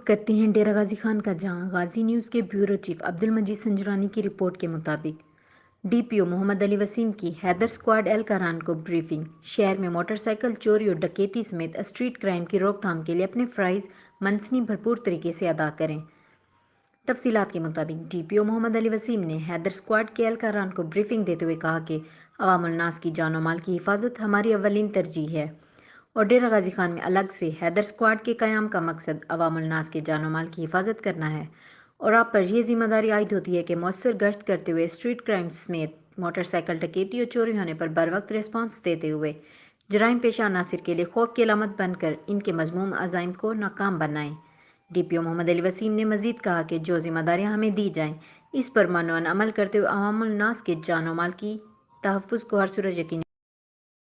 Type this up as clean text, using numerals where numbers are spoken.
خود کرتے ہیں ڈیرہ غازی خان کا جہاں۔ غازی نیوز کے بیورو چیف عبدالمجید سنجرانی کی رپورٹ کے مطابق ڈی پی او محمد علی وسیم کی حیدر اسکواڈ اہلکاران کو بریفنگ۔ شہر میں موٹر سائیکل چوری اور ڈکیتی سمیت اسٹریٹ کرائم کی روک تھام کے لیے اپنے فرائض منصفانہ بھرپور طریقے سے ادا کریں۔ تفصیلات کے مطابق ڈی پی او محمد علی وسیم نے حیدر اسکواڈ کے اہلکاران کو بریفنگ دیتے ہوئے کہا کہ عوام الناس کی جان و مال کی حفاظت ہماری اولین ترجیح ہے اور ڈیرہ غازی خان میں الگ سے حیدر اسکواڈ کے قیام کا مقصد عوام الناس کے جان و مال کی حفاظت کرنا ہے اور آپ پر یہ ذمہ داری عائد ہوتی ہے کہ مؤثر گشت کرتے ہوئے اسٹریٹ کرائم سمیت موٹر سائیکل ڈکیتی اور چوری ہونے پر بروقت ریسپانس دیتے ہوئے جرائم پیشہ عناصر کے لیے خوف کی علامت بن کر ان کے مذموم عزائم کو ناکام بنائیں۔ ڈی پی او محمد علی وسیم نے مزید کہا کہ جو ذمہ داریاں ہمیں دی جائیں اس پر منوعاً عمل کرتے ہوئے عوام الناس کے جان و مال کی تحفظ کو ہر صورت یقینی